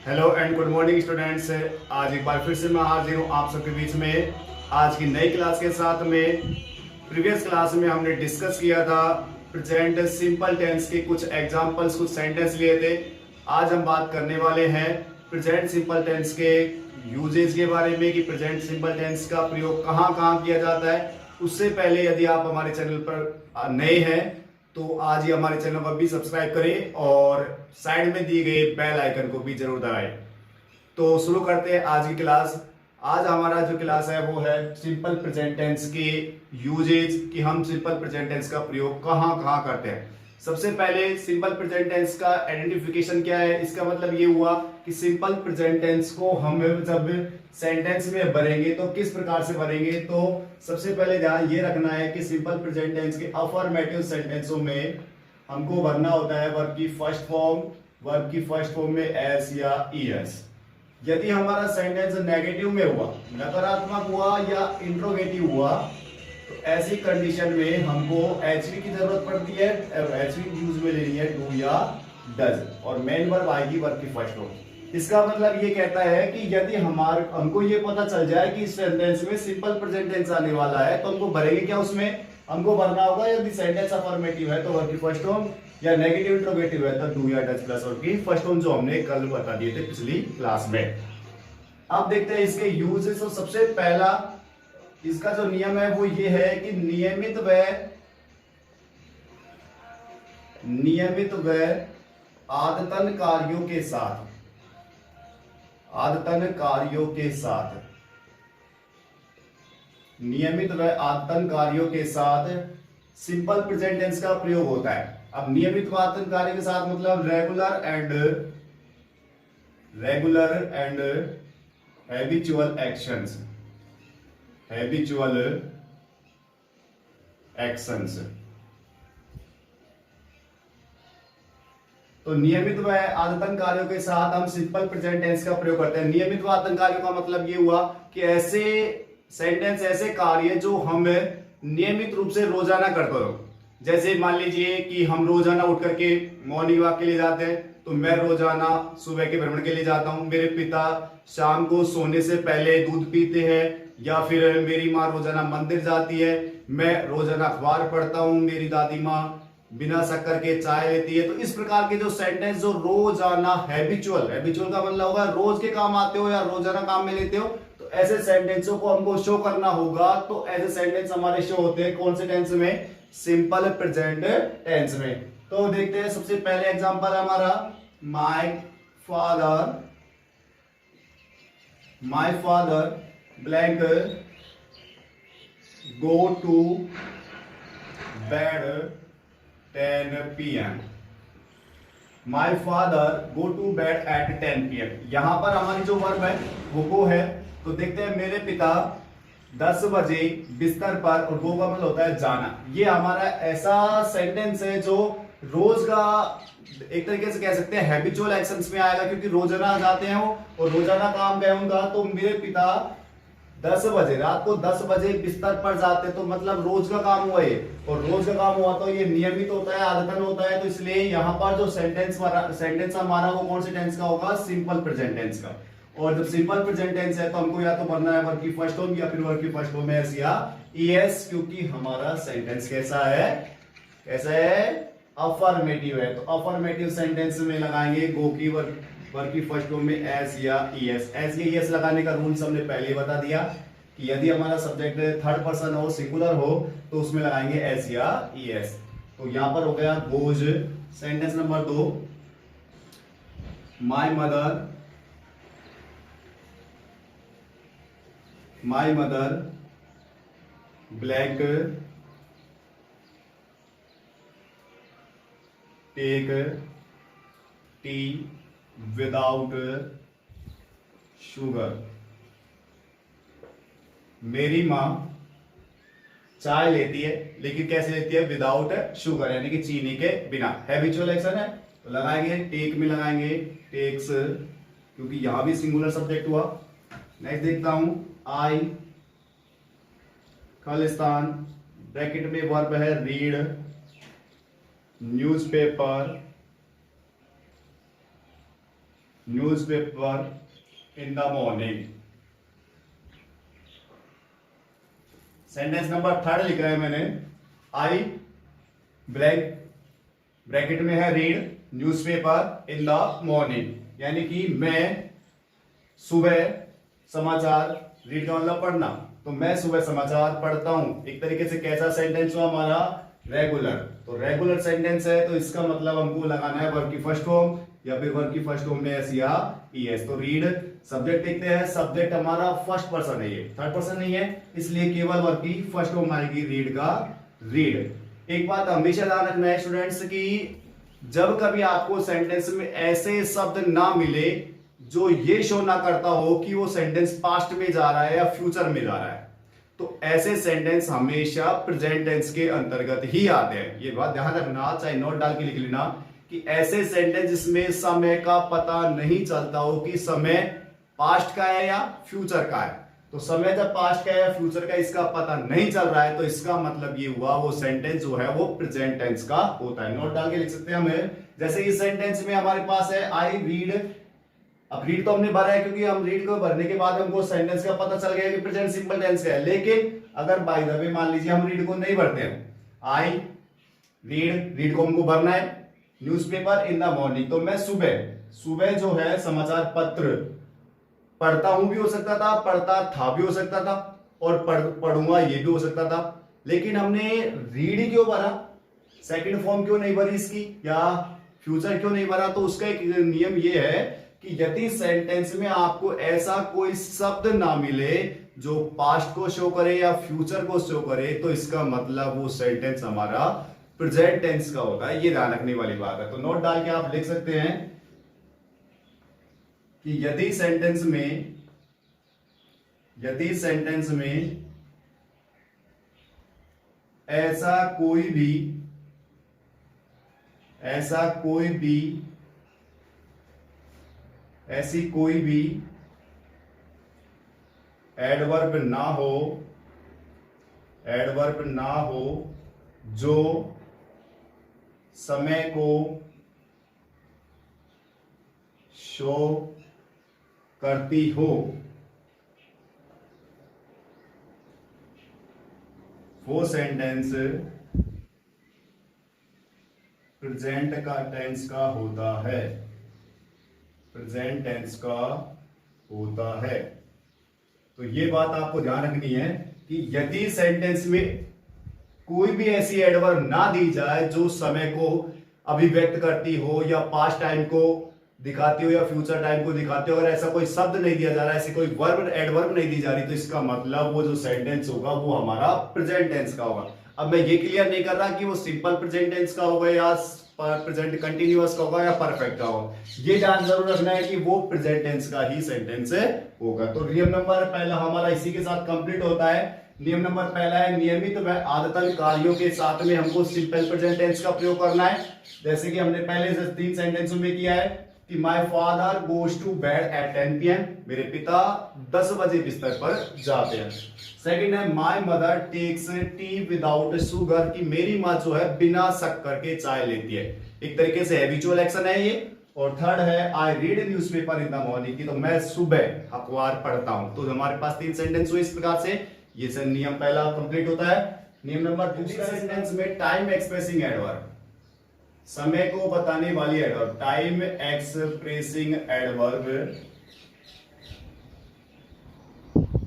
Hello and good morning students. आज एक बार फिर से मैं हाजिर हूँ आप सबके बीच में आज की नई क्लास के साथ में। प्रीवियस क्लास में हमने डिस्कस किया था प्रेजेंट सिंपल टेंस के कुछ एग्जांपल्स, कुछ सेंटेंस लिए थे। आज हम बात करने वाले हैं प्रेजेंट सिंपल टेंस के यूजेज के बारे में कि प्रेजेंट सिंपल टेंस का प्रयोग कहाँ कहाँ किया जाता है। उससे पहले यदि आप हमारे चैनल पर नए हैं तो आज ही हमारे चैनल को भी सब्सक्राइब करें और साइड में दिए गए बेल आइकन को भी जरूर दबाएं। तो शुरू करते हैं आज की क्लास। आज हमारा जो क्लास है वो है सिंपल प्रेजेंट टेंस के यूजेज कि हम सिंपल प्रेजेंट टेंस का प्रयोग कहाँ कहाँ करते हैं। सबसे पहले सिंपल प्रेजेंट टेंस का आइडेंटिफिकेशन क्या है। इसका मतलब ये हुआ कि सिंपल प्रेजेंट टेंस को हम जब सेंटेंस में भरेंगे तो किस प्रकार से भरेंगे। तो सबसे पहले ध्यान ये रखना है कि सिंपल प्रेजेंट टेंस के अफर्मेटिव सेंटेंसों में हमको भरना होता है वर्ब की फर्स्ट फॉर्म में एस या ईएस। यदि हमारा सेंटेंस नेगेटिव में हुआ, नकारात्मक हुआ या इंट्रोगेटिव हुआ तो ऐसी कंडीशन में हमको एचवी की जरूरत पड़ती है। एचवी यूज में लेनी है डू या डज और मेन वर्ब आएगी वर्ब की फर्स्ट फॉर्म। इसका मतलब ये कहता है कि यदि हमको ये पता चल जाए कि इस सेंटेंस में सिंपल प्रेजेंट टेंस आने वाला है तो हमको भरेंगे क्या, उसमें हमको भरना होगा यदि सेंटेंस अफर्मेटिव है तो वर्ब की फर्स्ट फॉर्म या नेगेटिव इंट्रोगेटिव है तो डू या डज प्लस वर्ब की फर्स्ट फॉर्म, जो हमने कल बता दिए थे पिछली क्लास में। अब देखते हैं इसके यूजेस। तो सबसे पहला इसका जो नियम है वो ये है कि नियमित व आदतन कार्यों के साथ नियमित व आदतन कार्यों के साथ सिंपल प्रेजेंट टेंस का प्रयोग होता है। अब नियमित व आदतन कार्य के साथ मतलब रेगुलर एंड हैबिचुअल एक्शंस। तो नियमित व आदतन कार्यों के साथ हम सिंपल प्रेजेंट टेंस का प्रयोग करते हैं। नियमित व आदतन कार्यों का मतलब ये हुआ कि ऐसे सेंटेंस, ऐसे कार्य जो हम नियमित रूप से रोजाना करते हो। जैसे मान लीजिए कि हम रोजाना उठ करके मॉर्निंग वॉक के लिए जाते हैं, तो मैं रोजाना सुबह के भ्रमण के लिए जाता हूं। मेरे पिता शाम को सोने से पहले दूध पीते हैं, या फिर मेरी माँ रोजाना मंदिर जाती है। मैं रोजाना अखबार पढ़ता हूँ, मेरी दादी माँ बिना शक्कर के चाय लेती है। तो इस प्रकार के जो सेंटेंस जो रोजाना हैबिचुअल का मतलब होगा रोज के काम आते हो या रोजाना काम में लेते हो, तो ऐसे सेंटेंसों को हमको शो करना होगा। तो ऐसे सेंटेंस हमारे शो होते हैं कौन से टेंस में, सिंपल प्रेजेंट टेंस में। तो देखते हैं सबसे पहले एग्जांपल है हमारा my father blank go to bed 10 PM। My father go to bed at 10 PM। यहां पर हमारी जो वर्ब है वो गो है। तो देखते हैं मेरे पिता 10 बजे बिस्तर पर, और गो का मतलब होता है जाना। ये हमारा ऐसा सेंटेंस है जो रोज का एक तरीके से कह सकते हैं हैबिचुअल एक्शंस में आएगा, क्योंकि रोजाना जाते हैं वो और रोजाना काम गए होंगे। तो मेरे पिता 10 बजे रात को 10 बजे बिस्तर पर जाते, तो मतलब रोज का काम हुआ ये, और रोज का काम हुआ तो ये नियमित होता है, आदतन होता है। तो इसलिए यहाँ पर जो सेंटेंस हमारा वो कौन से टेंस का होगा, सिंपल प्रेजेंट टेंस का। और जब सिंपल प्रेजेंट टेंस है तो हमको या तो भरना है वर्ब की फर्स्ट फॉर्म या फिर वर्ब की फर्स्ट फॉर्म में एस या ईएस, क्योंकि हमारा सेंटेंस कैसा है अफर्मेटिव है। तो अफर्मेटिव सेंटेंस में लगाएंगे गो की वर्ब की फर्स्ट फॉर्म में एस या ईएस। एस या ईएस लगाने का रूल्स हमने पहले ही बता दिया कि यदि हमारा सब्जेक्ट थर्ड पर्सन हो, सिंगुलर हो, तो उसमें लगाएंगे एस या ईएस। तो यहां पर हो गया goes. Sentence number 2, my mother blank take tea without sugar. मेरी माँ चाय लेती है, लेकिन कैसे लेती है, विदाउट शुगर, यानी कि चीनी के बिना। हैबिचुअल एक्शन है तो लगाएंगे टेक में लगाएंगे टेक्स, क्योंकि यहां भी सिंगुलर सब्जेक्ट हुआ। नेक्स्ट देखता हूं आई खालिस्तान, ब्रैकेट में वर्ब है read, newspaper, newspaper in the morning. Sentence number 3 लिखा है मैंने, आई ब्रैकेट में है read newspaper in the morning, यानी कि मैं सुबह समाचार, रीड का मतलब पढ़ना, तो मैं सुबह समाचार पढ़ता हूं। एक तरीके से कैसा सेंटेंस हुआ हमारा, रेगुलर। तो रेगुलर सेंटेंस है तो इसका मतलब हमको लगाना है वर्ब की फर्स्ट फॉर्म या फिर वर्ब की फर्स्ट फॉर्म में एस या ईएस। तो रीड सब्जेक्ट देखते हैं, सब्जेक्ट हमारा फर्स्ट पर्सन है, ये थर्ड पर्सन नहीं है, इसलिए केवल वर्ब की फर्स्ट फॉर्म आएगी रीड का रीड। एक बात हमेशा ध्यान रखना है स्टूडेंट्स की जब कभी आपको सेंटेंस में ऐसे शब्द ना मिले जो ये शो ना करता हो कि वो सेंटेंस पास्ट में जा रहा है या फ्यूचर में जा रहा है, तो ऐसे सेंटेंस हमेशा प्रेजेंट टेंस के अंतर्गत ही आते हैं। ये बात ध्यान रखना, चाहे नोट डाल के लिख लेना कि ऐसे सेंटेंस जिसमें समय का पता नहीं चलता हो कि समय पास्ट का है या फ्यूचर का है, तो समय जब पास्ट का है या फ्यूचर का इसका पता नहीं चल रहा है तो इसका मतलब ये हुआ वो सेंटेंस जो है वो प्रेजेंट टेंस का होता है। नोट डाल के लिख सकते हैं हमें, जैसे इस सेंटेंस में हमारे पास है आई रीड। अब रीड तो हमने भरा है क्योंकि हम रीड को भरने के बाद हमको सेंटेंस का पता चल गया कि प्रेजेंट सिंपल टेंस का है। लेकिन अगर बाय द वे मान लीजिए हम रीड को नहीं भरते हैं, आई रीड को हमको भरना है न्यूज़पेपर इन द मॉर्निंग, तो मैं सुबह जो है समाचार पत्र पढ़ता हूं भी हो सकता था, पढ़ता था भी हो सकता था, और पढ़ूंगा ये भी हो सकता था। लेकिन हमने रीड क्यों भरा, सेकंड फॉर्म क्यों नहीं भरी इसकी, या फ्यूचर क्यों नहीं भरा, तो उसका एक नियम ये है कि यदि सेंटेंस में आपको ऐसा कोई शब्द ना मिले जो पास्ट को शो करे या फ्यूचर को शो करे, तो इसका मतलब वो सेंटेंस हमारा प्रेजेंट टेंस का होता है। ये ध्यान रखने वाली बात है। तो नोट डाल के आप लिख सकते हैं कि यदि सेंटेंस में ऐसी कोई भी एडवर्ब ना हो जो समय को शो करती हो, वो सेंटेंस प्रेजेंट का टेंस का होता है, प्रेजेंट टेंस का होता है। तो ये बात आपको ध्यान रखनी है कि यदि सेंटेंस में कोई भी ऐसी एडवर्ब ना दी जाए जो समय को अभिव्यक्त करती हो या पास्ट टाइम को दिखाती हो या फ्यूचर टाइम को दिखाती हो, अगर ऐसा कोई शब्द नहीं दिया जा रहा है, ऐसी कोई वर्ब एडवर्ब नहीं दी जा रही, तो इसका मतलब वो जो सेंटेंस होगा वो हमारा प्रेजेंट टेंस का होगा। अब मैं ये क्लियर नहीं कर रहा कि वो सिंपल प्रेजेंट टेंस का होगा या प्रेजेंट कंटिन्यूअस का होगा या परफेक्ट का होगा, ये ध्यान जरूर रखना है कि वो प्रेजेंट टेंस का ही सेंटेंस होगा। तो नियम नंबर पहला हमारा इसी के साथ कंप्लीट होता है। नियम नंबर पहला है नियमित व आदतन कार्यों के साथ में हमको सिंपल प्रेजेंट टेंस का प्रयोग करना है, जैसे कि हमने पहले से 3 सेंटेंसों में किया है कि my father goes to bed at 10 PM, मेरे पिता 10 बजे बिस्तर पर जाते हैं। सेकंड है my mother takes tea without sugar, कि मेरी माँ जो है बिना शक्कर के चाय लेती है, एक तरीके से हैबिचुअल एक्शन है ये। और थर्ड है I read newspaper in the morning, की तो मैं सुबह अखबार पढ़ता हूं। तो हमारे पास 3 सेंटेंस हुए इस प्रकार से, ये से नियम पहला कंप्लीट होता है। नियम नंबर दूसरा सेंटेंस में टाइम एक्सप्रेसिंग एडवर्ब, समय को बताने वाली एडवर्ब, टाइम एक्सप्रेसिंग एडवर्ब।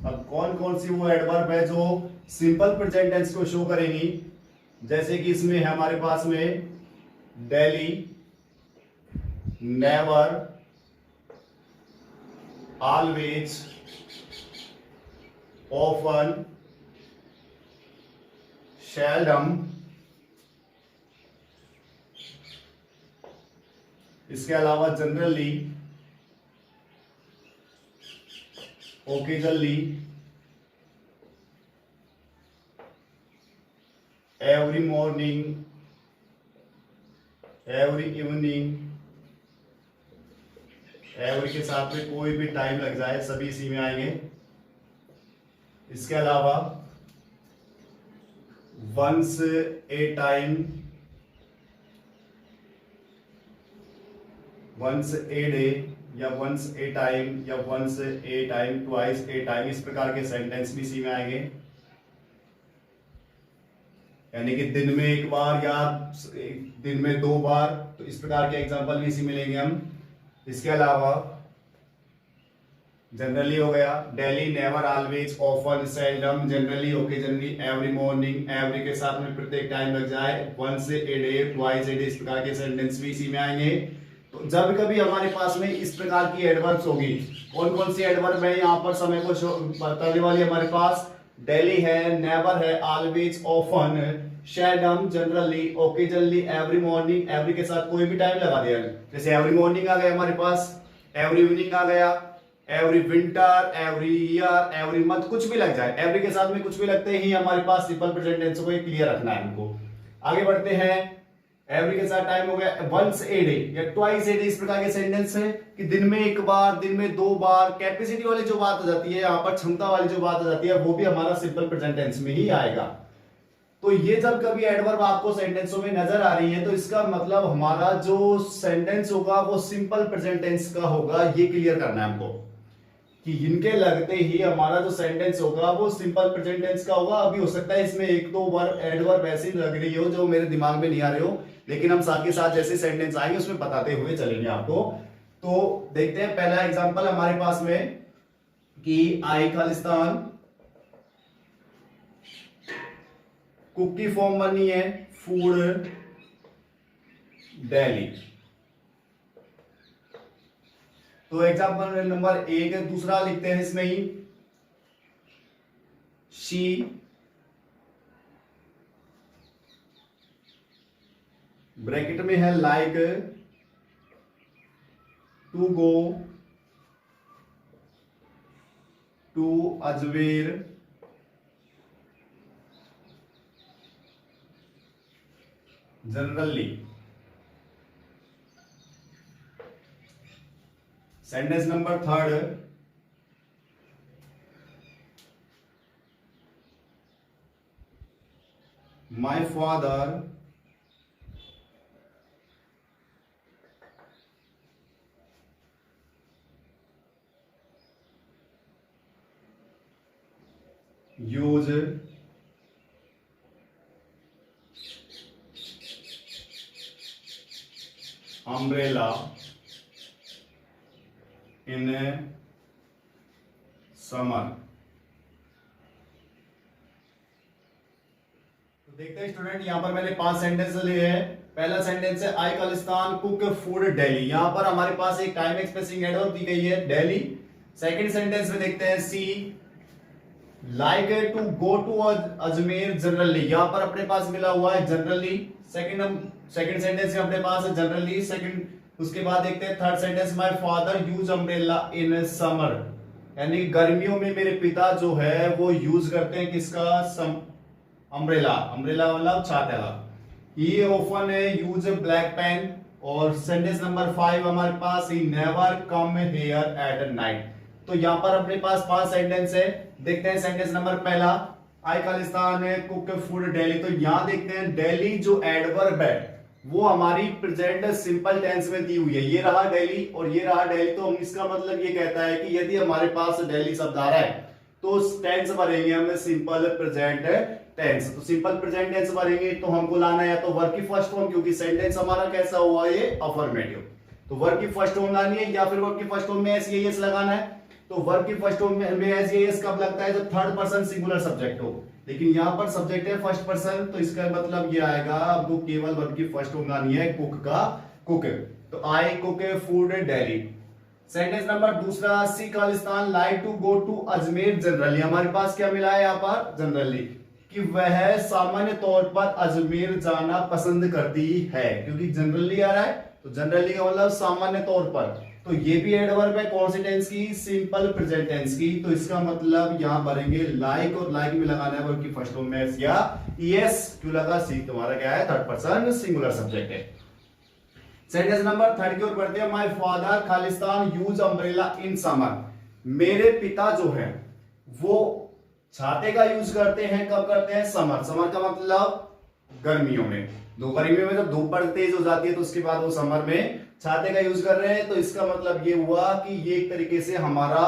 अब कौन कौन सी वो एडवर्ब है जो सिंपल प्रेजेंट टेंस को शो करेंगी, जैसे कि इसमें है हमारे पास में daily, never, always, often, seldom. इसके अलावा generally, occasionally, every morning, every evening, every के साथ में कोई भी टाइम लग जाए सभी इसी में आएंगे। इसके अलावा once a time, once a day, या वंस ए टाइम या once a time, twice a time, इस प्रकार के सेंटेंस भी सी में आएंगे। यानी कि दिन में एक बार या दिन में 2 बार, तो इस प्रकार के एग्जांपल भी इसी मिलेंगे हम। इसके अलावा जनरली हो गया, daily, never, always, often, seldom, generally, occasionally, every morning, every के साथ में प्रत्येक टाइम लग जाए, once a day, twice a day, इस प्रकार के सेंटेंस भी इसी में आएंगे। तो जब कभी हमारे पास में इस प्रकार की एडवर्ब्स होगी, कौन कौन सी एडवर्ब है यहाँ पर समय को बताने वाली हमारे पास, डेली है, नेवर है, always, often, seldom, generally, occasionally, every morning, every के साथ कोई भी टाइम लगा दिया। जैसे एवरी मॉर्निंग आ गया हमारे पास, एवरी इवनिंग आ गया, every winter, every year, every month, कुछ भी लग जाए, एवरी के साथ में कुछ भी लगते ही हमारे पास सिंपल प्रेजेंट टेंस को क्लियर रखना है हमको। आगे बढ़ते हैं, एवरी के साथ टाइम हो गया, वंस ए डे या ट्वाइस ए डे, इस प्रकार के सेंटेंस है कि दिन में एक बार, दिन में 2 बार, कैपेसिटी वाली जो बात हो जाती है यहाँ पर, क्षमता वाली जो बात हो जाती है, वो भी हमारा सिंपल प्रेजेंट टेंस में ही आएगा। तो ये जब कभी एडवर्ब आपको सेंटेंसों में नजर आ रही है तो इसका मतलब हमारा जो सेंटेंस होगा वो सिंपल प्रेजेंट टेंस का होगा, ये क्लियर करना है हमको कि इनके लगते ही हमारा जो सेंटेंस होगा वो सिंपल प्रेजेंट टेंस का होगा। अभी हो सकता है इसमें 1-2 बार एडवर्ब ऐसी लग रही हो जो मेरे दिमाग में नहीं आ रहे हो, लेकिन हम साथ के साथ जैसे सेंटेंस आएंगे उसमें बताते हुए चलेंगे आपको। तो देखते हैं पहला एग्जांपल हमारे पास में कि आई खालिस्तान, कुक की फॉर्म बनी है फूड डेली। तो एग्जांपल नंबर 1 है, दूसरा लिखते हैं इसमें ही, शी ब्रैकेट में है like to go to Ajmer generally. Sentence number 3, my father use umbrella in summer. तो देखते हैं स्टूडेंट, यहां पर मैंने 5 सेंटेंस लिए हैं। पहला सेंटेंस है आई खालिस्तान कुक फूड डेली, यहां पर हमारे पास एक टाइम एक्सप्रेसिंग एडवर्ब दी गई है डेली। सेकंड सेंटेंस में देखते हैं she like to go to Ajmer generally, यहां पर अपने पास मिला हुआ है जनरली। सेकंड सेंटेंस में अपने पास है जनरली सेकंड। उसके बाद देखते हैं third sentence, my father use umbrella in summer, यानी गर्मियों में मेरे पिता जो है वो यूज करते हैं किसका, अम्ब्रेला, अम्ब्रेला मतलब छाता। He often use black pen. और सेंटेंस नंबर 5 हमारे पास, he never come here at night. तो यहां पर अपने पास 5 सेंटेंस है। देखते हैं सेंटेंस नंबर पहला, आई खालिस्तान कुक फूड डेली। तो यहां देखते हैं डेली जो एडवर्ब है वो हमारी प्रेजेंट सिंपल टेंस में दी हुई है, ये रहा डेली और ये रहा डेली। तो हम इसका मतलब ये कहता है कि यदि हमारे पास डेली शब्द आ रहा है तो टेंस भरेंगे हम सिंपल प्रेजेंट टेंस। तो सिंपल प्रेजेंट टेंस भरेंगे तो हमको लाना है या तो वर्ब की फर्स्ट फॉर्म, क्योंकि सेंटेंस हमारा कैसा हुआ ये अफर्मेटिव, तो वर्ब की फर्स्ट फॉर्म लानी है, या फिर वर्ब की फर्स्ट फॉर्म में एस एस लगाना है। तो वर्ब की फर्स्ट फॉर्म में एस एस कब लगता है, जब थर्ड पर्सन सिंगुलर सब्जेक्ट हो, लेकिन यहां पर सब्जेक्ट है फर्स्ट पर्सन, तो इसका मतलब ये आएगा आपको केवल वर्ब की फर्स्ट फॉर्म लानी है कुक का कुक। तो I cook food daily. Sentence number दूसरा, सी खालिस्तान like to go to Ajmer generally. हमारे पास क्या मिला है यहाँ पर जनरली, कि वह सामान्य तौर पर अजमेर जाना पसंद करती है, क्योंकि जनरली आ रहा है तो जनरली का मतलब सामान्य तौर पर। तो ये भी एडवर्ब है कौन सी टेंस की, सिंपल प्रेजेंट टेंस की। तो इसका मतलब यहां भरेंगे लाइक, और लाइक में लगाना है वर्ब की फर्स्ट फॉर्म में एस या ईएस। क्यों लगा, सी तुम्हारा क्या है, थर्ड पर्सन सिंगुलर सब्जेक्ट है। सेंटेंस नंबर 3 की ओर बढ़ते हैं, my father Khalistan use umbrella in summer. मेरे पिता जो है वो छाते का यूज करते हैं, कब करते हैं, समर। समर का मतलब गर्मियों में। दोपहर में जब दोपहर तेज हो जाती है तो उसके बाद वो समर में छाते का यूज कर रहे हैं। तो इसका मतलब ये हुआ कि ये एक तरीके से हमारा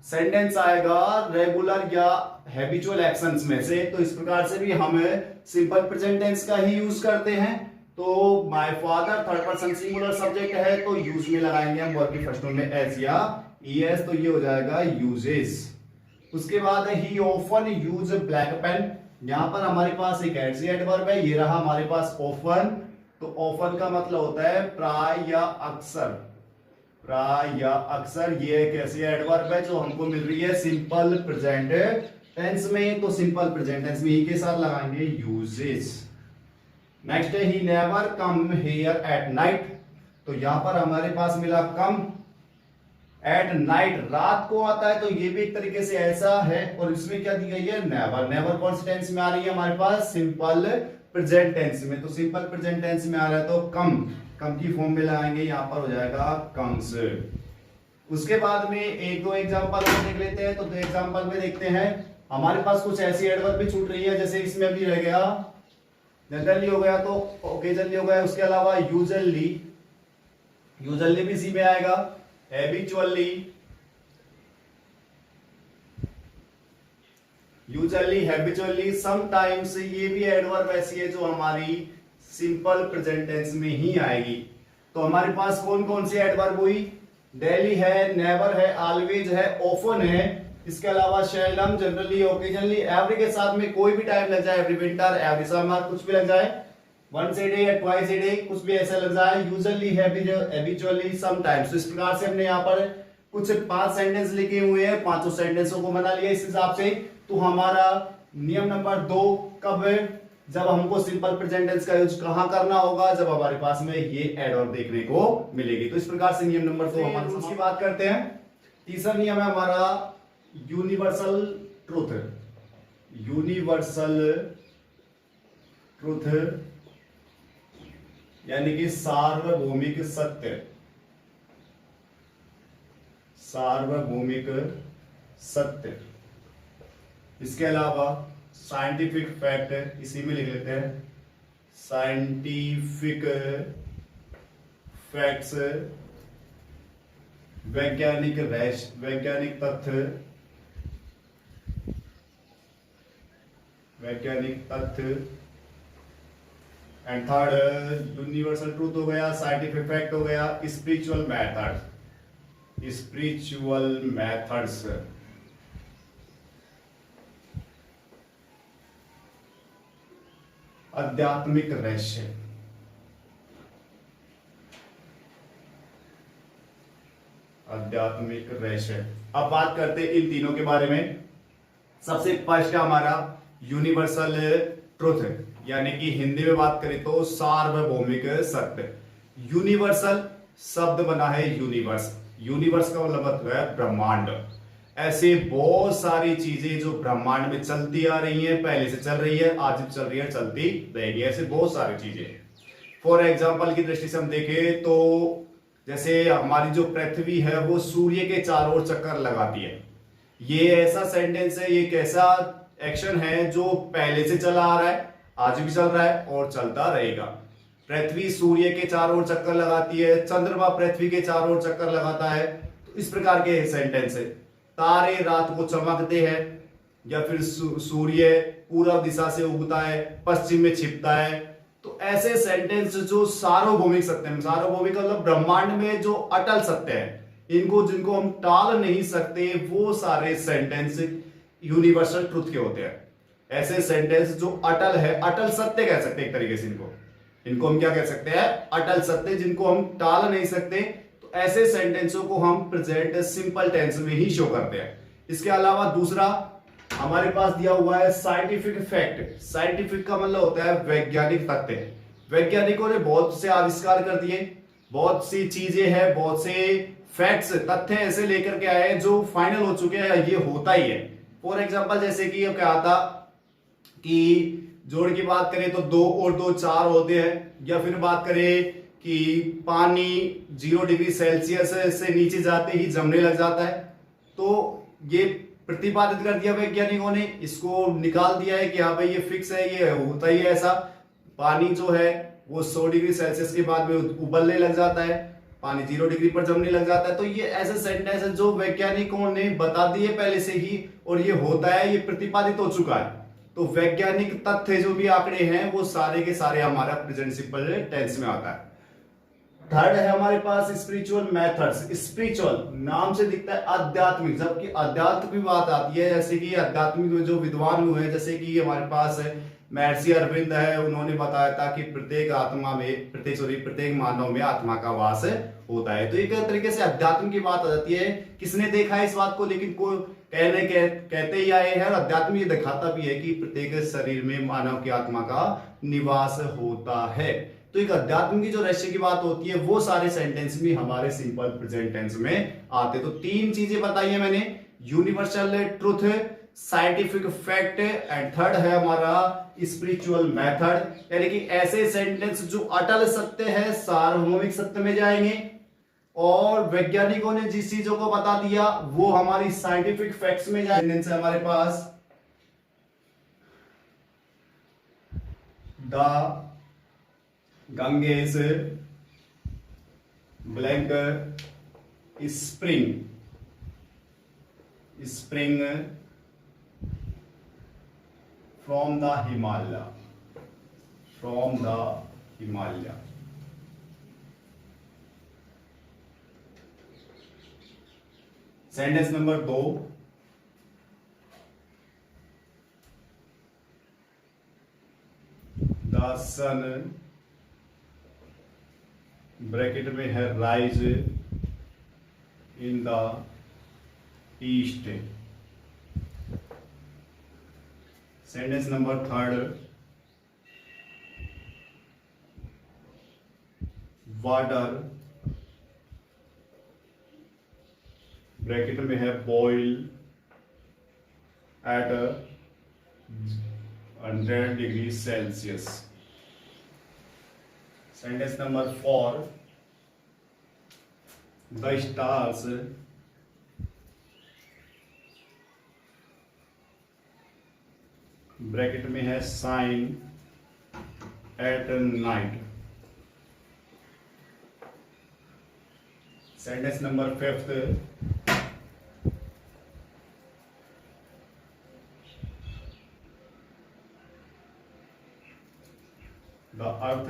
सेंटेंस आएगा रेगुलर या हैबिचुअल एक्शंस में से। तो इस प्रकार से भी हम सिंपल प्रेजेंट टेंस का ही यूज करते हैं। तो my father third person singular subject है तो यूज में लगाएंगे हम वर्ब की फर्स्ट फॉर्म में एस या ईएस, तो ये हो जाएगा यूजेस। उसके बाद है he often use black pen. यहां पर हमारे पास एक एडवर्ब है, ये रहा हमारे पास ऑफन। तो ऑफन का मतलब होता है प्राय या अक्सर, प्राय या अक्सर। ये एक ऐसी एडवर्ब है जो हमको मिल रही है सिंपल प्रेजेंट टेंस में। तो सिंपल प्रेजेंट टेंस में ही के साथ लगाएंगे यूजेस। नेक्स्ट है ही never come here at night. तो यहां पर हमारे पास मिला कम एट नाइट, रात को आता है। तो ये भी एक तरीके से ऐसा है। और इसमें क्या दी गई है नेवर। नेवर कौन से टेंस में आ रही है हमारे पास सिंपल प्रेजेंट टेंस में। तो सिंपल प्रेजेंट टेंस में आ रहा है तो कम, कम की फॉर्म में लगाएंगे, यहां पर हो जाएगा कम्स। उसके बाद में एक दो एग्जांपल देख लेते हैं। तो दो एग्जांपल में देखते हैं हमारे पास कुछ ऐसी एडवर्ब भी छूट रही है, जैसे इसमें अभी रह गया जनरली हो गया तो ओकेजनली हो गया। उसके अलावा यूजुअली, यूजुअली भी इसी में आएगा। हैबिचुअली, यूजुअली, हैबिचुअली, समटाइम्स, ये भी एडवर्ब ऐसी है जो हमारी सिंपल प्रेजेंट टेंस में ही आएगी। तो हमारे पास कौन कौन सी एडवर्ब हुई, डेली है, नेवर है, ऑलवेज है, ऑफन है। इसके अलावा शेल्डम, जनरली, ओकेजनली, एवरी के साथ में कोई भी टाइम लग जाए, एवरी विंटर, एवरी समर, कुछ भी लग जाए, वंस ए डे या ट्वाइस ए डे, कुछ भी ऐसा लग जाए, यूजुअली, हैबिचुअली, समटाइम्स। तो इस प्रकार से हमने यहाँ पर कुछ 5 सेंटेंस लिखे हुए हैं, 5 सेंटेंसों को बना लिया इस हिसाब से। तो हमारा नियम नंबर 2 कब है, जब हमको सिंपल प्रेजेंट टेंस का यूज कहां करना होगा, जब हमारे पास में ये एडवर्ब देखने को मिलेगी। तो इस प्रकार से नियम नंबर 2 हमारे रूल्स की बात करते हैं। तीसरा नियम है हमारा यूनिवर्सल ट्रूथ। यूनिवर्सल ट्रूथ यानी कि सार्वभौमिक सत्य, सार्वभौमिक सत्य। इसके अलावा साइंटिफिक फैक्ट, इसी में लिख लेते हैं साइंटिफिक फैक्ट्स, वैज्ञानिक वैज्ञानिक तथ्य, वैज्ञानिक तथ्य। एंड थर्ड यूनिवर्सल ट्रूथ हो गया, साइंटिफिक फैक्ट हो गया, स्पिरिचुअल मेथड, स्पिरिचुअल मेथड्स। आध्यात्मिक रहस्य, आध्यात्मिक रहस्य। अब बात करते हैं इन तीनों के बारे में। सबसे फर्स्ट है हमारा यूनिवर्सल ट्रूथ, यानी कि हिंदी में बात करें तो सार्वभौमिक सत्य। यूनिवर्सल शब्द बना है यूनिवर्स, यूनिवर्स का मतलब है ब्रह्मांड। ऐसे बहुत सारी चीजें जो ब्रह्मांड में चलती आ रही हैं, पहले से चल रही है, आज भी चल रही है, चलती रहेगी, ऐसे बहुत सारी चीजें। फॉर एग्जाम्पल की दृष्टि से हम देखें तो जैसे हमारी जो पृथ्वी है वो सूर्य के चारों ओर चक्कर लगाती है। ये ऐसा सेंटेंस है, ये एक ऐसा एक्शन है जो पहले से चला आ रहा है, आज भी चल रहा है और चलता रहेगा। पृथ्वी सूर्य के चारों ओर चक्कर लगाती है, चंद्रमा पृथ्वी के चारों ओर चक्कर लगाता है। तो इस प्रकार के सेंटेंस है। तारे रात को चमकते हैं, या फिर सूर्य पूर्व दिशा से उगता है, पश्चिम में छिपता है। तो ऐसे सेंटेंस जो सार्वभौमिक सत्य है, सार्वभौमिक मतलब ब्रह्मांड में जो अटल सत्य है, इनको जिनको हम टाल नहीं सकते, वो सारे सेंटेंस यूनिवर्सल ट्रुथ के होते हैं। ऐसे सेंटेंस जो अटल है, अटल सत्य कह सकते हैं एक तरीके से इनको हम क्या कह सकते हैं, अटल सत्य, जिनको हम टाल नहीं सकते। तो ऐसे सेंटेंसों को हम प्रेजेंट सिंपल टेंस में ही शो करते हैं। इसके अलावा दूसरा हमारे पास दिया हुआ है साइंटिफिक फैक्ट। साइंटिफिक का मतलब होता है वैज्ञानिक तथ्य। वैज्ञानिकों ने बहुत से आविष्कार कर दिए, बहुत सी चीजें हैं, बहुत से फैक्ट्स, तथ्य ऐसे लेकर के आए हैं जो फाइनल हो चुके हैं, ये होता ही है। फॉर एग्जाम्पल जैसे कि अब क्या था कि जोड़ की बात करें तो 2 और 2 4 होते हैं, या फिर बात करें कि पानी 0 डिग्री सेल्सियस से नीचे जाते ही जमने लग जाता है। तो ये प्रतिपादित कर दिया वैज्ञानिकों ने, इसको निकाल दिया है कि हाँ भाई ये फिक्स है, ये होता ही है ऐसा। पानी जो है वो 100 डिग्री सेल्सियस के बाद में उबलने लग जाता है, पानी 0 डिग्री पर जमने लग जाता है। तो ये ऐसे सेंटेंस है जो वैज्ञानिकों ने बता दिए पहले से ही, और ये होता है, ये प्रतिपादित हो चुका है। तो वैज्ञानिक तथ्य जो भी आंकड़े हैं वो सारे के सारे हमारा प्रेजेंट सिंपल टेंस में आता है। थर्ड है हमारे पास स्पिरिचुअल मेथड्स। स्पिरिचुअल नाम से दिखता है आध्यात्मिक, जबकि अध्यात्म की बात आती है, जैसे कि आध्यात्मिक जो विद्वान हुए हैं, जैसे कि हमारे पास महर्षि अरविंद है, उन्होंने बताया था कि प्रत्येक मानव में आत्मा का वास होता है। तो एक तरीके से अध्यात्म की बात आ जाती है। किसने देखा है इस बात को, लेकिन कोई कहते ही आए हैं, और अध्यात्म ये दिखाता भी है कि प्रत्येक शरीर में मानव की आत्मा का निवास होता है। तो एक अध्यात्म की जो रहस्य की बात होती है वो सारे सेंटेंस में हमारे सिंपल प्रेजेंट टेंस में आते। तो 3 चीजें बताई है मैंने, universal truth, scientific fact, and third है हमारा स्पिरिचुअल मेथड, यानी कि ऐसे सेंटेंस जो अटल सत्य है, सार्वभौमिक सत्य में जाएंगे, और वैज्ञानिकों ने जिस चीजों को बता दिया वो हमारी साइंटिफिक फैक्ट्स में जाएंगे। हमारे पास the Ganges blank spring from the Himalaya, sentence number 2, the sun bracket में है rise in the east. Sentence number 3, water bracket में है boil at 100 degree Celsius. Sentence number 4, the stars bracket में है shine at night. Sentence number 5, the earth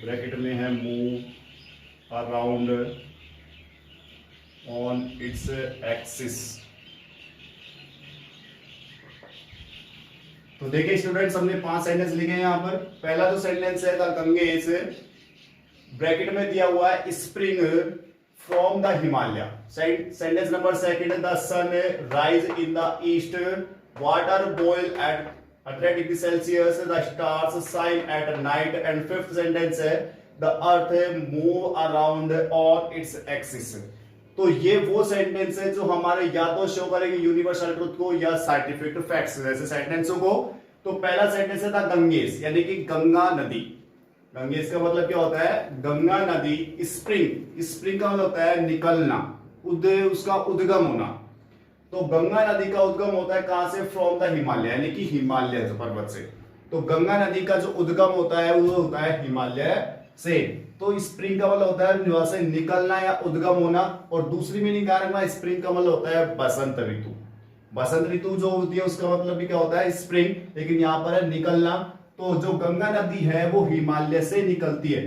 bracket में है move around on its axis. तो देखिए स्टूडेंट्स, हमने 5 sentence लिखे हैं यहाँ पर। पहला जो सेंटेंस है, द गंगेस ब्रैकेट में दिया हुआ है spring from the Himalaya. Sentence number 2, the sun rise in the east, water boil at 100 degree Celsius, the stars shine at night, and 5th sentence है, the earth move around on its axis. तो ये वो sentence है जो हमारे या तो show करेंगे यूनिवर्सल ट्रुथ को या साइंटिफिक फैक्ट्स जैसे सेंटेंसों को। तो पहला सेंटेंस है था गंगेस, यानी कि गंगा नदी। गंगेस का मतलब क्या होता है, गंगा नदी। स्प्रिंग का मतलब होता है निकलना, उसका उद्गम होना। तो गंगा नदी का उद्गम होता है कहां से, फ्रॉम द हिमालय, यानी कि हिमालय पर्वत से। तो गंगा नदी का जो उद्गम होता है वो होता है हिमालय से। तो स्प्रिंग का मतलब होता है वहां से निकलना या उद्गम होना। और दूसरी मीनिंग क्या रखना, स्प्रिंग का मतलब होता है बसंत ऋतु। बसंत ऋतु जो होती है उसका मतलब भी क्या होता है, स्प्रिंग, लेकिन यहाँ पर है निकलना। तो जो गंगा नदी है वो हिमालय से निकलती है।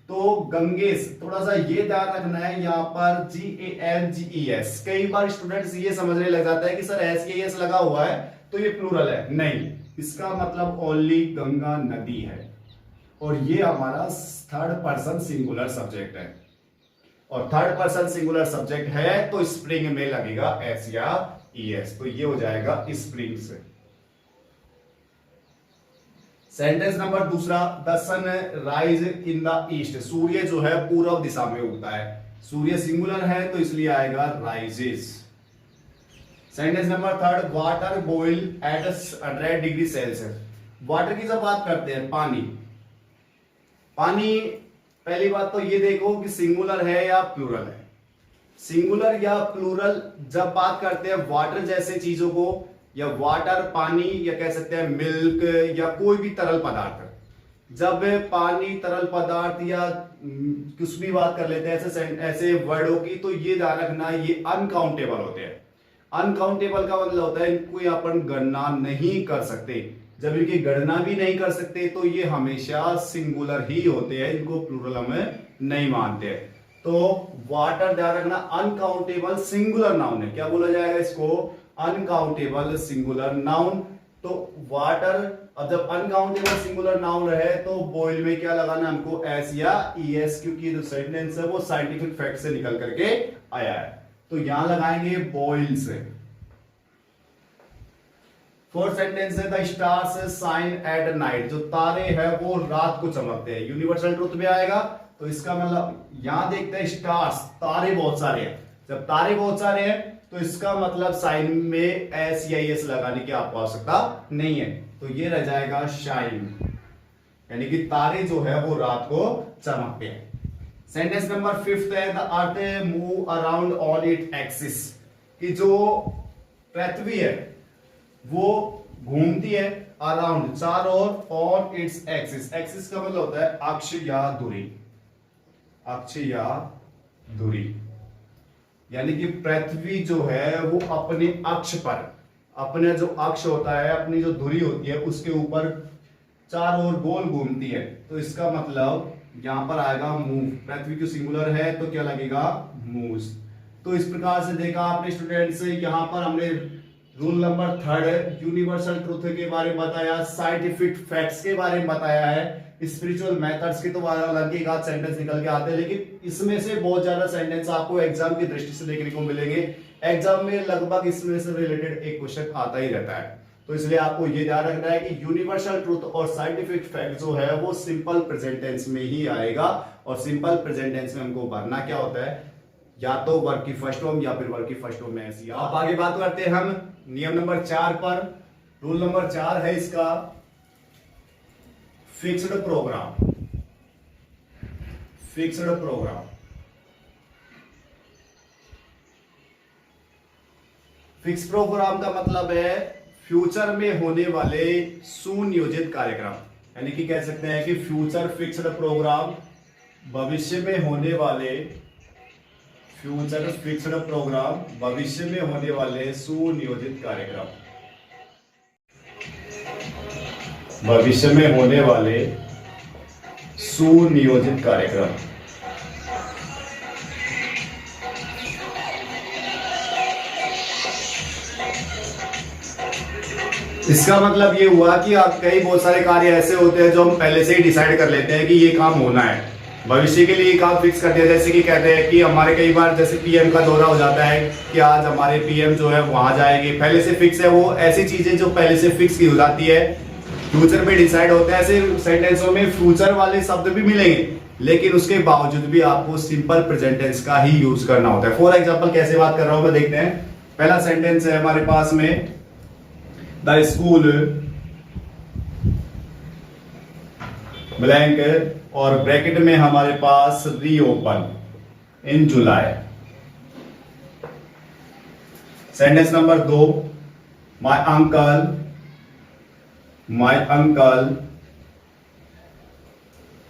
तो गंगेस, थोड़ा सा ये ध्यान रखना है यहाँ पर GANGES। कई बार स्टूडेंट्स ये समझने लग जाता है कि सर SES लगा हुआ है तो ये प्लूरल है। नहीं, इसका मतलब ओनली गंगा नदी है, और ये हमारा 3rd पर्सन सिंगुलर सब्जेक्ट है। और 3rd पर्सन सिंगुलर सब्जेक्ट है तो स्प्रिंग में लगेगा S या ES, तो ये हो जाएगा स्प्रिंग से। Sentence number 2, the sun rise in the east. सूर्य जो है पूर्व दिशा में उगता है। सूर्य सिंगुलर है तो इसलिए आएगा rises. Sentence number 3, water boil at 100 degree Celsius. Water की जब बात करते हैं, पानी, पहली बात तो ये देखो कि सिंगुलर है या प्लूरल है। सिंगुलर या प्लूरल जब बात करते हैं वाटर जैसे चीजों को, या वाटर पानी, या कह सकते हैं मिल्क, या कोई भी तरल पदार्थ। जब पानी, तरल पदार्थ या कुछ भी बात कर लेते हैं ऐसे वर्डों की, तो ये ध्यान रखना ये अनकाउंटेबल होते हैं। अनकाउंटेबल का मतलब होता है इनको अपन गणना नहीं कर सकते। जब इनकी गणना भी नहीं कर सकते तो ये हमेशा सिंगुलर ही होते हैं, इनको प्लूरल हम नहीं मानते। तो वाटर ध्यान रखना अनकाउंटेबल सिंगुलर नाउन है। क्या बोला जाएगा इसको? Uncountable singular noun. तो वाटर, अब जब अनकाउंटेबल सिंगुलर नाउन रहे तो बॉयल में क्या लगाना हमको? एस या ईएस, क्योंकि जो सेंटेंस है वो साइंटिफिक फैक्ट से निकल करके आया है। तो यहां लगाएंगे बॉइल्स। फोर्थ सेंटेंस है the stars shine at night. जो तारे हैं वो रात को चमकते हैं। यूनिवर्सल ट्रूथ में आएगा। तो इसका मतलब यहां देखते हैं स्टार्स, तारे बहुत सारे हैं। जब तारे बहुत सारे हैं तो इसका मतलब साइन में एस या एस लगाने की आपको आवश्यकता नहीं है। तो ये रह जाएगा शाइन, यानी कि तारे जो है वो रात को चमकते हैं। सेंटेंस नंबर 5 है the earth move around on it axis. कि जो पृथ्वी है वो घूमती है अराउंड, चारों ओर, ऑन इट्स एक्सिस। एक्सिस का मतलब होता है अक्ष या धुरी। अक्ष या धुरी यानी कि पृथ्वी जो है वो अपने अक्ष पर, अपने जो अक्ष होता है, अपनी जो धुरी होती है उसके ऊपर चारों ओर गोल घूमती है। तो इसका मतलब यहां पर आएगा मूव। पृथ्वी की सिंगुलर है तो क्या लगेगा? मूव्स। तो इस प्रकार से देखा आपने स्टूडेंट्स, यहां पर हमने रूल नंबर 3 यूनिवर्सल ट्रूथ के बारे में बताया, साइंटिफिक फैक्ट्स के बारे में बताया है, स्पिरिचुअल मेथड्स के तो अलग एक आध सेंटेंस निकल के आते हैं, लेकिन इसमें से बहुत ज्यादा सेंटेंस आपको एग्जाम की दृष्टि से देखने को मिलेंगे। एग्जाम में लगभग इसमें से रिलेटेड एक क्वेश्चन आता ही रहता है। तो इसलिए आपको ये ध्यान रखना है कि यूनिवर्सल ट्रूथ और साइंटिफिक फैक्ट जो है वो सिंपल प्रेजेंट टेंस में ही आएगा। और सिंपल प्रेजेंट टेंस में हमको भरना क्या होता है? या तो वर्ब की फर्स्ट फॉर्म या फिर वर्ब की फर्स्ट फॉर्म में ऐसी। अब आगे बात करते हैं हम नियम नंबर 4 पर। रूल नंबर 4 है इसका fixed program. Fixed program, fix program का मतलब है फ्यूचर में होने वाले सुनियोजित कार्यक्रम। यानी कि कह सकते हैं कि फ्यूचर फिक्स्ड प्रोग्राम, भविष्य में होने वाले, फ्यूचर फिक्स्ड प्रोग्राम, भविष्य में होने वाले सुनियोजित कार्यक्रम। भविष्य में होने वाले सुनियोजित कार्यक्रम। इसका मतलब ये हुआ कि आप कई बहुत सारे कार्य ऐसे होते हैं जो हम पहले से ही डिसाइड कर लेते हैं कि ये काम होना है, भविष्य के लिए काम फिक्स करते हैं। जैसे कि कहते हैं कि हमारे कई बार जैसे पीएम का दौरा हो जाता है कि आज हमारे पीएम जो है वहां जाएंगे, पहले से फिक्स है। वो ऐसी चीजें जो पहले से फिक्स की हो जाती है, फ्यूचर में डिसाइड होता है। ऐसे सेंटेंसों में फ्यूचर वाले शब्द भी मिलेंगे, लेकिन उसके बावजूद भी आपको सिंपल प्रेजेंट टेंस का ही यूज करना होता है। फॉर एग्जांपल कैसे बात कर रहा हूं मैं, देखते हैं। पहला सेंटेंस है हमारे पास में द स्कूल ब्लैंक और ब्रैकेट में हमारे पास reopen in July. Sentence number 2 my uncle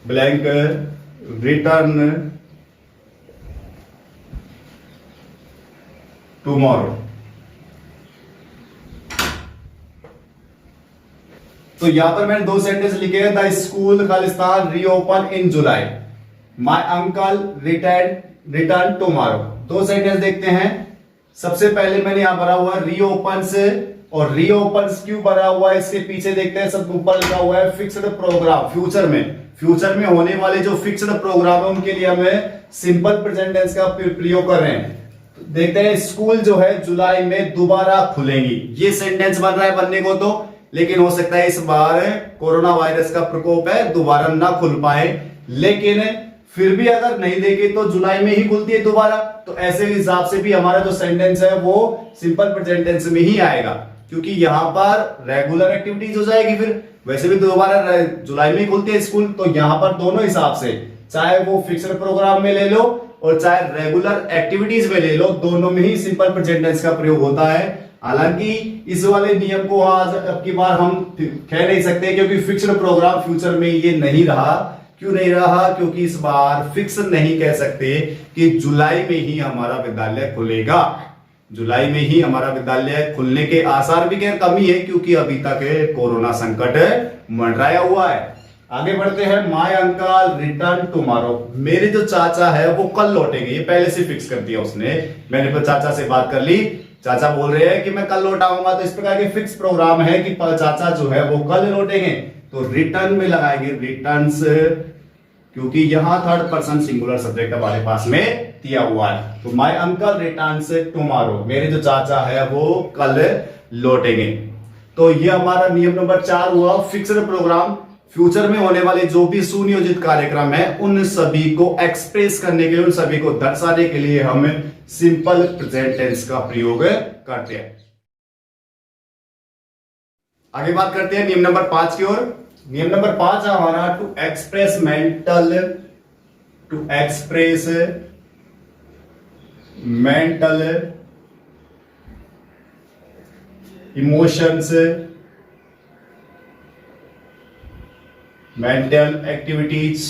blank return tomorrow. तो यहां पर मैंने 2 सेंटेंस लिखे हैं। द स्कूल खालिस्तान reopen in July, my uncle return tomorrow. 2 sentence देखते हैं। सबसे पहले मैंने यहां भरा हुआ रीओपन से, और रीओपन क्यों भरा हुआ है इसके पीछे देखते हैं। सब ऊपर लिखा हुआ है फिक्स्ड प्रोग्राम। फ्यूचर में होने वाले जो फिक्स्ड प्रोग्राम है उनके लिए हमें सिंपल प्रेजेंट टेंस का प्रयोग कर रहे हैं। तो देखते हैं स्कूल जो है जुलाई में दोबारा खुलेंगी। ये सेंटेंस बन रहा है बनने को तो, लेकिन हो सकता है इस बार कोरोना वायरस का प्रकोप है, दोबारा ना खुल पाए। लेकिन फिर भी अगर नहीं देंगे तो जुलाई में ही खुलती है दोबारा। तो ऐसे हिसाब से भी हमारा जो सेंटेंस है वो सिंपल प्रेजेंट टेंस में ही आएगा, क्योंकि यहां पर रेगुलर एक्टिविटीज हो जाएगी। फिर वैसे भी दोबारा जुलाई में ही खुलती है स्कूल, तो यहां पर दोनों हिसाब से, चाहे वो फिक्स्ड प्रोग्राम में ले लो और चाहे रेगुलर एक्टिविटीज में ले लो, दोनों में ही सिंपल प्रेजेंट टेंस का प्रयोग होता है। हालांकि इस वाले नियम को आज अब की बार हम कह नहीं सकते, क्योंकि फिक्स्ड प्रोग्राम फ्यूचर में ये नहीं रहा। क्यों नहीं रहा? क्योंकि इस बार फिक्स नहीं कह सकते कि जुलाई में ही हमारा विद्यालय खुलेगा। जुलाई में ही हमारा विद्यालय खुलने के आसार भी खैर कम ही है, क्योंकि अभी तक कोरोना संकट मंडराया हुआ है। आगे बढ़ते हैं। माय अंकल रिटर्न टुमारो, मेरे जो चाचा है वो कल लौटेंगे। ये पहले से फिक्स कर दिया उसने। मैंने तो चाचा से बात कर ली, चाचा बोल रहे हैं कि मैं कल लौट आऊंगा। तो इस प्रकार के फिक्स प्रोग्राम है कि चाचा जो है वो कल लौटेंगे। तो रिटर्न में लगाएंगे रिटर्न्स, क्योंकि यहां थर्ड पर्सन सिंगुलर सब्जेक्ट हमारे पास में दिया हुआ है। तो माय अंकल रिटर्न्स टुमारो, मेरे जो चाचा है वो कल लौटेंगे। तो ये हमारा नियम नंबर 4 हुआ। फिक्स्ड प्रोग्राम, फ्यूचर में होने वाले जो भी सुनियोजित कार्यक्रम है उन सभी को एक्सप्रेस करने के लिए, उन सभी को दर्शाने के लिए हम सिंपल प्रेजेंट टेंस का प्रयोग करते हैं। आगे बात करते हैं नियम नंबर 5 की ओर। नियम नंबर 5 है हमारा to express mental emotions, mental activities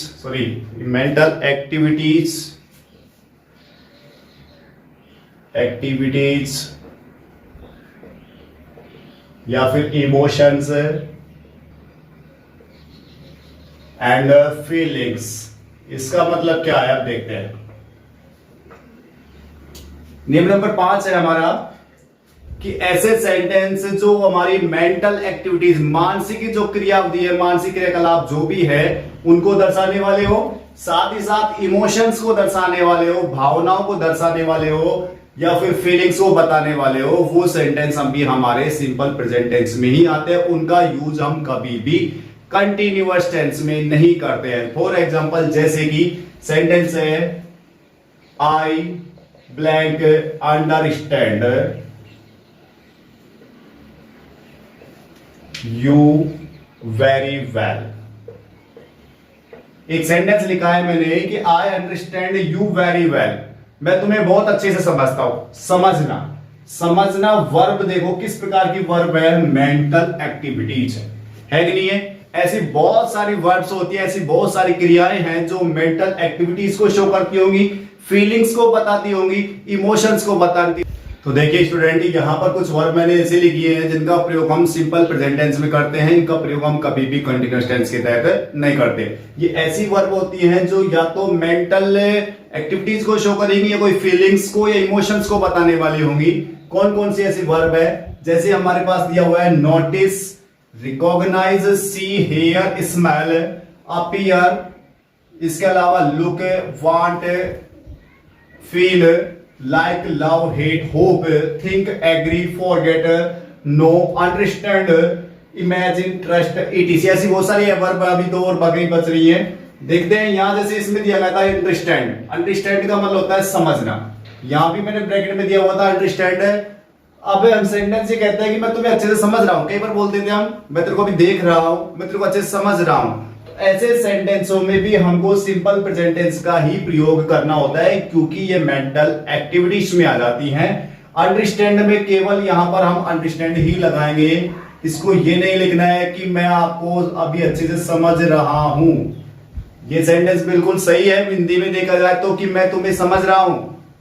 या फिर इमोशंस एंड फीलिंग्स। इसका मतलब क्या है, अब देखते हैं। नियम नंबर 5 है हमारा कि ऐसे सेंटेंस जो हमारी मेंटल एक्टिविटीज, मानसिक जो क्रियाविधि है, मानसिक क्रियाकलाप जो भी है उनको दर्शाने वाले हो, साथ ही साथ इमोशंस को दर्शाने वाले हो, भावनाओं को दर्शाने वाले हो, या फिर फीलिंग्स को बताने वाले हो, वो सेंटेंस हम भी हमारे सिंपल प्रेजेंट टेंस में ही आते हैं। उनका यूज हम कभी भी कंटिन्यूअस टेंस में नहीं करते हैं। फॉर एग्जाम्पल, जैसे कि सेंटेंस है आई blank understand you very well. एक सेंटेंस लिखा है मैंने कि I understand you very well, मैं तुम्हें बहुत अच्छे से समझता हूं। समझना वर्ब देखो किस प्रकार की वर्ब है, मेंटल एक्टिविटीज है कि नहीं है। ऐसी बहुत सारी वर्ब्स होती है, ऐसी बहुत सारी क्रियाएं हैं जो मेंटल एक्टिविटीज को शो करती होंगी, फीलिंग्स को बताती होंगी, इमोशंस को बताती। तो देखिए स्टूडेंट, यहां पर कुछ वर्ब मैंने ऐसे लिखी है जिनका प्रयोग हम सिंपल प्रेजेंट टेंस में करते हैं। इनका प्रयोग हम कभी भी कंटीन्यूअस टेंस के तहत नहीं करते। ये ऐसी वर्ब होती हैं जो या तो मेंटल एक्टिविटीज को शो करेंगी, या कोई फीलिंग्स को या इमोशंस को बताने वाली होंगी। कौन कौन सी ऐसी वर्ब है? जैसे हमारे पास दिया हुआ है notice, recognize, see, hear, smell, appear, इसके अलावा look, want, feel, like, love, hate, hope, think, agree, forget, know, understand, imagine, trust, etc. ऐसी बहुत सारी वर्ब अभी तो और बाकी बच रही है। देखते हैं यहां जैसे इसमें दिया गया था अंडरस्टैंड। अंडरस्टैंड का मतलब होता है समझना। यहां भी मैंने ब्रैकेट में दिया हुआ था अंडरस्टैंड। अब हम सेंटेंस ये कहते हैं कि मैं तुम्हें अच्छे से समझ रहा हूं। कई बार बोलते थे हम, मैं तेरे को अभी देख रहा हूं, मैं तेरे को अच्छे से समझ रहा हूं। ऐसे सेंटेंसों में भी हमको सिंपल प्रेजेंट टेंस का ही प्रयोग करना होता है, क्योंकि ये मेंटल एक्टिविटीज में आ जाती हैं। अंडरस्टैंड में केवल यहां पर हम अंडरस्टैंड ही लगाएंगे। इसको ये नहीं लिखना है कि मैं आपको अभी अच्छे से समझ रहा हूं। ये सेंटेंस बिल्कुल सही है हिंदी में देखा जाए तो, कि मैं तुम्हें समझ रहा हूं।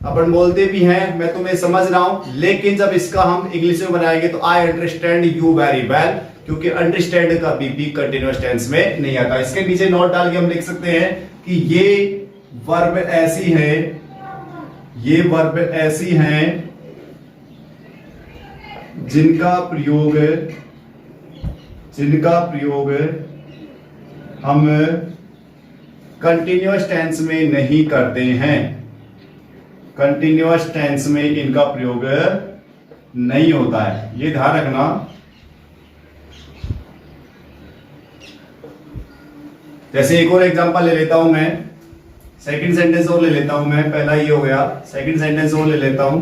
अपन बोलते भी हैं मैं तुम्हें समझ रहा हूं, लेकिन जब इसका हम इंग्लिश में बनाएंगे तो I understand you very well, क्योंकि अंडरस्टैंड का भी कंटीन्यूअस टेंस में नहीं आता। इसके नीचे नोट डाल के हम लिख सकते हैं कि ये वर्ब ऐसी है, ये वर्ब ऐसी हैं जिनका प्रयोग हम कंटीन्यूअस टेंस में नहीं करते हैं। कंटीन्यूअस टेंस में इनका प्रयोग नहीं होता है, ये ध्यान रखना। जैसे एक और एग्जांपल ले लेता हूं मैं, सेकंड सेंटेंस और ले लेता हूं मैं। पहला ये हो गया, सेकंड सेंटेंस और ले लेता हूं।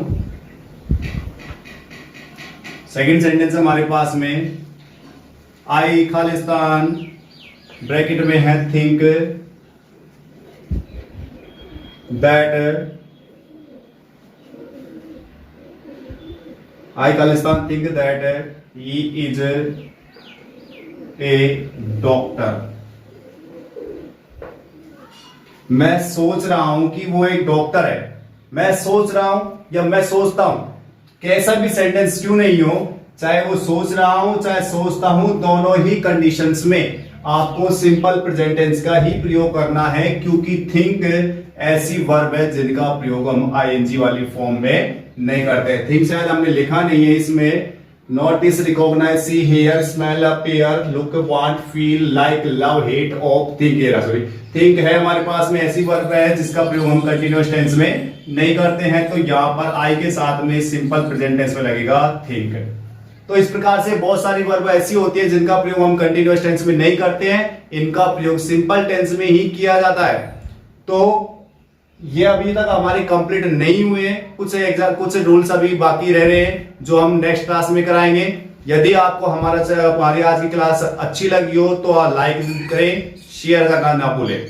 सेकंड सेंटेंस हमारे पास में आई खालिस्तान, ब्रैकेट में है think that I Khalistan think that he is a doctor. मैं सोच रहा हूं कि वो एक डॉक्टर है। मैं सोच रहा हूं या मैं सोचता हूं, कैसा भी सेंटेंस क्यों नहीं हो, चाहे वो सोच रहा हूं चाहे सोचता हूं, दोनों ही कंडीशंस में आपको सिंपल प्रेजेंट टेंस का ही प्रयोग करना है, क्योंकि थिंक ऐसी वर्ब है जिनका प्रयोग हम आईएनजी वाली फॉर्म में नहीं करते। थिंक शायद हमने लिखा नहीं है इसमें। Notice, recognize, see, hear, smell, appear, look, want, feel, like, love, hate, of, think, sorry think है हमारे पास में ऐसी वर्ब है जिसका प्रयोग हम कंटिन्यूअस टेंस में नहीं करते हैं, तो यहां पर आई के साथ में सिंपल प्रेजेंट टेंस में लगेगा थिंक। तो इस प्रकार से बहुत सारी वर्ब ऐसी होती है जिनका प्रयोग हम कंटिन्यूअस टेंस में नहीं करते हैं, इनका प्रयोग सिंपल टेंस में ही किया जाता है। तो ये अभी तक हमारे कंप्लीट नहीं हुए, कुछ रूल्स अभी बाकी रह रहे हैं जो हम नेक्स्ट क्लास में कराएंगे। यदि आपको हमारी आज की क्लास अच्छी लगी हो तो लाइक करें, शेयर करना ना भूलें।